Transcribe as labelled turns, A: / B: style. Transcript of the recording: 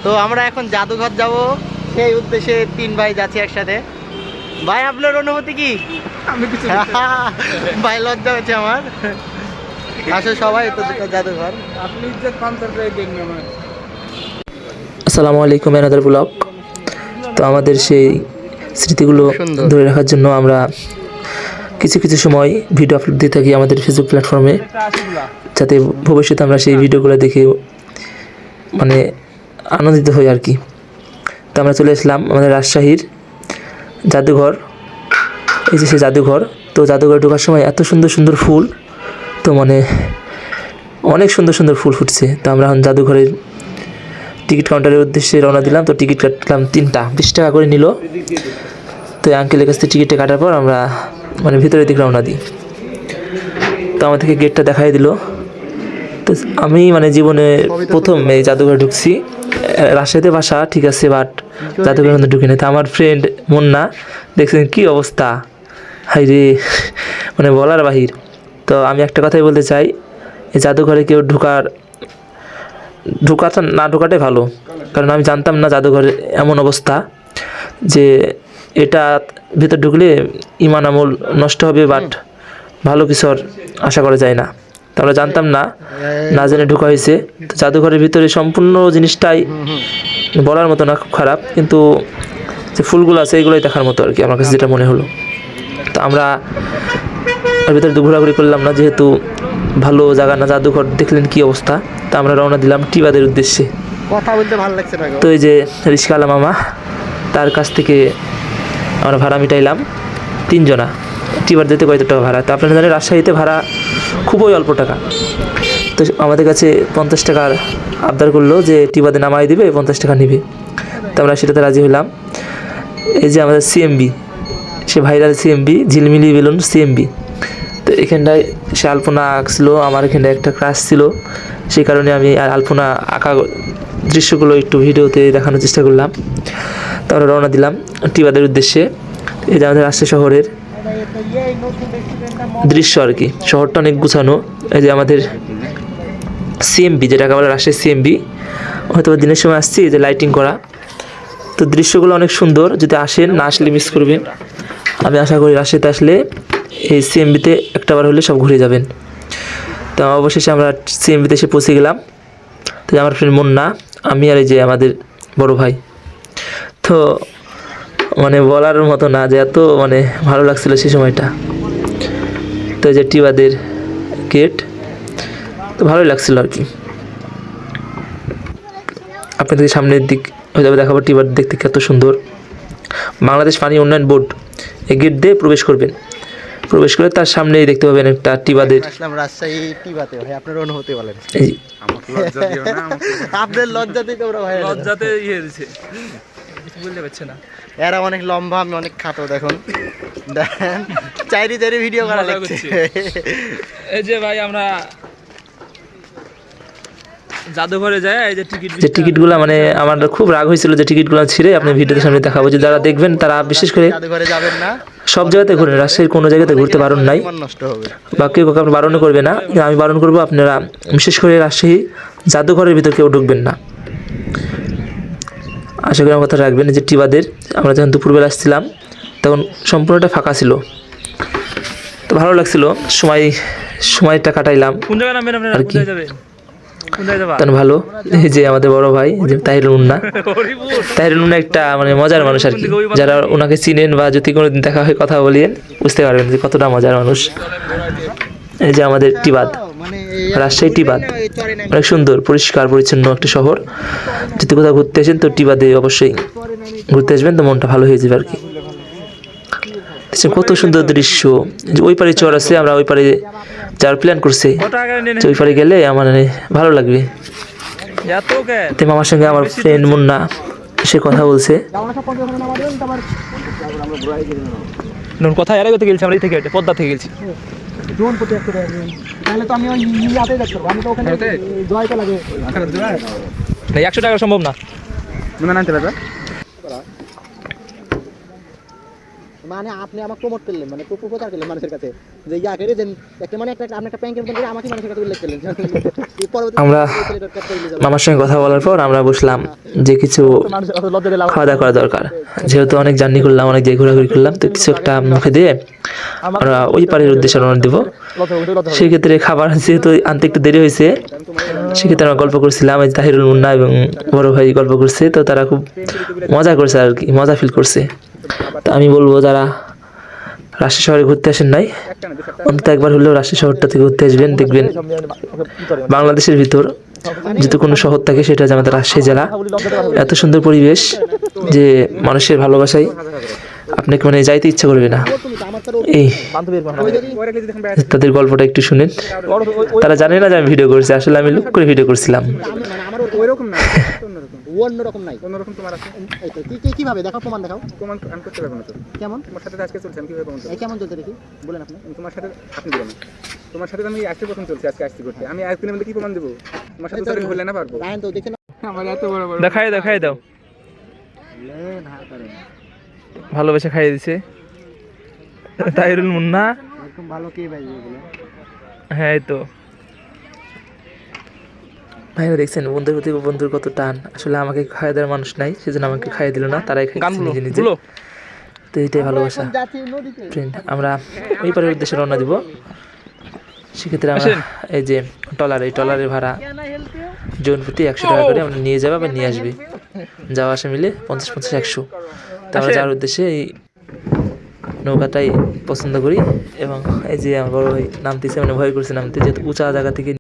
A: তো আমরা এখন জাদুঘর যাব, সেই উদ্দেশ্যে 3 ভাই যাচ্ছি একসাথে। ভাই আপনার অনুভূতি কি?
B: আমি কিছু
A: ভাই লজ্জা হচ্ছে আমার। আসলে সবাই তো জাদুঘর।
B: আপনি ইজ্জত পান্তার করে দেন আমার।
C: আসসালামু আলাইকুম এনাদার ব্লগ। তো আমাদের সেই স্মৃতিগুলো ধরে রাখার জন্য আমরা কিছু কিছু সময় ভিডিও আপলোড দিয়ে থাকি আমাদের ফেসবুক প্ল্যাটফর্মে, যাতে ভবিষ্যতে আমরা সেই ভিডিওগুলো দেখে মানে আনন্দিত হই আর কি। তো আমরা চলে আসলাম আমাদের রাজশাহীর জাদুঘর। এই যে সেই জাদুঘর। তো জাদুঘরে ঢোকার সময় এত সুন্দর সুন্দর ফুল, তো মানে অনেক সুন্দর সুন্দর ফুল ফুটছে। তো আমরা এখন জাদুঘরের টিকিট কাউন্টারের উদ্দেশ্যে রওনা দিলাম। তো টিকিট কাটলাম 3টা, 20 টাকা করে নিল। তো এই আঙ্কেলের কাছ থেকে টিকিটটা কাটার পর আমরা মানে ভিতরের দিকে রওনা দিই। তো আমাদেরকে গেটটা দেখাই দিল। তো আমি মানে জীবনে প্রথম এই জাদুঘরে ঢুকছি। রাজশাহীতে বাসা ঠিক আছে, বাট জাদুঘরের মধ্যে ঢুকে নেই। তো আমার ফ্রেন্ড মুন্না দেখছেন কি অবস্থা, হাই রে, মানে বলার বাহির। তো আমি একটা কথাই বলতে চাই, এই জাদুঘরে কেউ ঢোকাটা না ঢোকাটাই ভালো, কারণ আমি জানতাম না জাদুঘরে এমন অবস্থা যে এটা ভিতর ঢুকলে ইমান আমল নষ্ট হবে, বাট ভালো কিছু আর আশা করা যায় না। তো আমরা জানতাম না, না জেনে ঢোকা হয়েছে। তো জাদুঘরের ভিতরে সম্পূর্ণ জিনিসটাই বলার মতো না, খুব খারাপ, কিন্তু যে ফুলগুলো আছে এইগুলোই দেখার মতো আর কি, আমার কাছে যেটা মনে হলো। তো আমরা এর ভিতরে ঘোরাঘুরি করলাম না, যেহেতু ভালো জায়গা না। জাদুঘর দেখলেন কি অবস্থা। তো আমরা রওনা দিলাম টিবাদের উদ্দেশ্যে।
A: কথা বলতে ভালো লাগছে না।
C: তো এই যে রিস্কাওয়ালা মামা, তার কাছ থেকে আমরা ভাড়া মিটাইলাম 3 জনা। টিবার যেতে কত টাকা ভাড়া? তো আপনারা জানেন রাজশাহীতে ভাড়া খুবই অল্প টাকা। তো আমাদের কাছে 50 টাকার আবদার করলো যে টিবাদে নামাই দিবে, 50 টাকা নিবে। তো আমরা সেটাতে রাজি হলাম। এই যে আমাদের সিএমবি, সে ভাইরাল সিএমবি, ঝিলমিলি বেলুন সিএমবি। তো এখানটায় সে আলপনা আঁকছিল, আমার এখানটায় একটা ক্লাস ছিল, সেই কারণে আমি আর আলপনা আঁকা দৃশ্যগুলো একটু ভিডিওতে দেখানোর চেষ্টা করলাম। তো আমরা রওনা দিলাম টিবাদের উদ্দেশ্যে। এই যে আমাদের রাজশাহী শহরের দৃশ্য আর কি, শহরটা অনেক গুছানো। এই যে আমাদের সিএমবি, যেটাকে বলে রাজশাহী সিএমবি, হয়তো দিনের সময় আসছি, যে লাইটিং করা। তো দৃশ্যগুলো অনেক সুন্দর, যদি আসেন, না আসলে মিস করবেন। আমি আশা করি রাজশাহীতে আসলে এই সিএমবিতে একটাবার হলে সব ঘুরে যাবেন। তো অবশেষে আমরা সিএমবিতে এসে পৌঁছে গেলাম। তো আমার ফ্রেন্ড মুন্না, আমি আর এই যে আমাদের বড় ভাই। তো মানে বলার মতো না যে এত মানে ভালো লাগছিল সেই সময়টা। তো এই যে টিবাদের গেট, তো ভালোই লাগছিল আর কি। আপনাদের সামনের দিক হয়তো দেখাবো টিবার দেখতে কত সুন্দর। বাংলাদেশ পানি উন্নয়ন বোর্ড, এই গেট দিয়ে প্রবেশ করবেন। প্রবেশ করে তার সামনেই দেখতে পাবেন একটা টিবাদের।
A: আসলাম রাজশাহী টিবাতে। ভাই আপনার অনুভূতি বলেন।
C: এই
B: আমাকে লজ্জা দিও না,
A: আপনার লজ্জাতে তোমরা ভাই
B: লজ্জাতে ইয়ে দিছে, কিছু বলতে পারছে না।
A: এরা অনেক লম্বা, আমি অনেক খাটো। দেখুন দেখেন, চাইরি চাইরি ভিডিও করা
B: মজা
A: লাগছে।
B: করছি। এই যে ভাই আমরা জাদুঘরে যাই, এই যে
C: যে টিকিটগুলো মানে আমার খুব রাগ হয়েছিল যে টিকিটগুলো ছিঁড়ে আপনি ভিডিওতে সামনে দেখাবো, যে যারা দেখবেন তারা বিশেষ করে
A: জাদুঘরে যাবেন না,
C: সব জায়গাতে ঘুরেন, রাজশাহীর কোনো জায়গাতে ঘুরতে বারণ নাই,
A: মন নষ্ট হবে।
C: বা কেউ কাউকে বারণও করবে না। আমি বারণ করবো, আপনারা বিশেষ করে রাজশাহী জাদুঘরের ভিতর কেউ ঢুকবেন না। আশা করি আমার কথা রাখবেন। যে টিবাদের আমরা যখন দুপুরবেলা আসছিলাম তখন সম্পূর্ণটা ফাঁকা ছিল, তো ভালো লাগছিল, সময়টা কাটাইলাম
B: কোন জায়গায় নামবেন আপনারা?
C: আর
B: কোন
C: কি।
B: জায়গায় যাবেন? কোন জায়গায় যাবা?
C: তখন ভালো। এই যে আমাদের বড় ভাই যে তাহিরুল মুন্না, তাহিরুল মুন্না একটা মানে মজার মানুষ আর কি। যারা ওনাকে চিনেন বা যদি কোনোদিন দেখা হয় কথা বলিয়েন, বুঝতে পারবেন যে কতটা মজার মানুষ। এই যে আমাদের টিবাদ,
A: মানে
C: রাজশাহী টিবাদ অনেক সুন্দর, পরিষ্কার পরিচ্ছন্ন একটা শহর। যদি কোথাও ঘুরতে আসেন তো টিবাদে অবশ্যই ঘুরতে আসবেন, তো মনটা ভালো হয়ে যাবে আর কি। কত সুন্দর দৃশ্য। যে ওই পারে চর আছে, আমরা ওই পারে যাওয়ার প্ল্যান করছি। তো ওই পারে গেলে আমার মানে ভালো লাগবে। তো মামার সঙ্গে আমার ফ্রেন্ড মুন্না সে কথা বলছে।
B: কোথায় এর আগে গেছি আমরা, এই থেকে পদ্মা থেকে গেছি।
A: তাহলে তো আমি ওই ইয়াতে দেখতে পারবো। আমি তো ওখানে জয়টা লাগে।
B: না 100 টাকা সম্ভব না।
A: মনে নানতে পারবে। মানে আপনি আমাকে প্রমোট করলেন, মানে প্রচার করলেন মানুষের কাছে যে ইয়া করে দেন একটা, মানে একটা আপনি একটা প্র্যাঙ্কের মতন করে আমাকে মানুষের কাছে উল্লেখ করলেন।
C: আমরা মামার সঙ্গে কথা বলার পর আমরা বুঝলাম যে কিছু খাওয়া দাওয়া করা দরকার, যেহেতু অনেক জার্নি করলাম, অনেক জায়গায় ঘোরাঘুরি করলাম, তো কিছু একটা মুখে দিয়ে আমরা ওই পাড়ের উদ্দেশ্যে রওনা দেবো। সেক্ষেত্রে খাবার যেহেতু আনতে একটু দেরি হয়েছে, সেক্ষেত্রে আমরা গল্প করছিলাম, এই তাহিরুল, মুন্না এবং বড় ভাই গল্প করছে, তো তারা খুব মজা করছে আর কি, মজা ফিল করছে। তো আমি বলবো যারা রাজশাহী শহরে ঘুরতে আসেন নাই, অন্তত একবার হলেও রাজশাহী শহরটা থেকে ঘুরতে আসবেন। দেখবেন বাংলাদেশের ভিতর যদি কোনো শহর থাকে সেটা হচ্ছে আমাদের রাজশাহী জেলা। এত সুন্দর পরিবেশ যে মানুষের ভালোবাসায় আপনাকে মানে যাইতে ইচ্ছা করবে না। এই তাদের গল্পটা একটু শুনেন। তারা জানে না যে আমি ভিডিও করছি, আসলে আমি লুক করে ভিডিও করছিলাম।
A: অন্যরকম নাই, অন্যরকম তোমার আছে। কিভাবে দেখাও, প্রমাণ দেখাও। প্রমাণ আমি করতে পারবো না তো। কেমন? তোমার সাথে আজকে চলছে, আমি কিভাবে প্রমাণ করব? এই কেমন চলছে দেখি, বলেন আপনি। তোমার সাথে আপনি বলেন। তোমার সাথে আমি আজকে প্রথম চলছে, আজকে আসছি করতে। আমি আজকে মধ্যে কি প্রমাণ দেব? তোমার সাথে তো বললে না পারবো। রায়ন তো দেখেন আমার এত বড় বড়
B: দেখাই দাও। ভালোবেসে খাইয়ে দিছে তাহিরুল, মুন্না।
A: এরকম ভালো কে ভাই এগুলো?
B: হ্যাঁ এই তো
C: ভাইরা দেখছেন বন্ধুর প্রতি বন্ধুর কত টান। আসলে আমাকে খাইয়ে দেওয়ার মানুষ নাই, সেজন্য আমাকে খাইয়ে দিল না, তারাই খাইছে নিজে নিজে। তো এটাই ভালোবাসা ফ্রেন্ড। আমরা ওই পারের উদ্দেশ্যে রওনা দিব। সেক্ষেত্রে আমরা এই যে ট্রলার, এই ট্রলারের ভাড়া জন প্রতি 100 টাকা করে আমরা নিয়ে যাবো, আবার নিয়ে আসবি। যাওয়া আসা মিলে 50-50-100। তো আমরা যাওয়ার উদ্দেশ্যে এই নৌকাটাই পছন্দ করি। এবং এই যে আমার বড় ভাই নামতেছে, মানে ভয় করছে নামতে, যেহেতু উঁচা জায়গা থেকে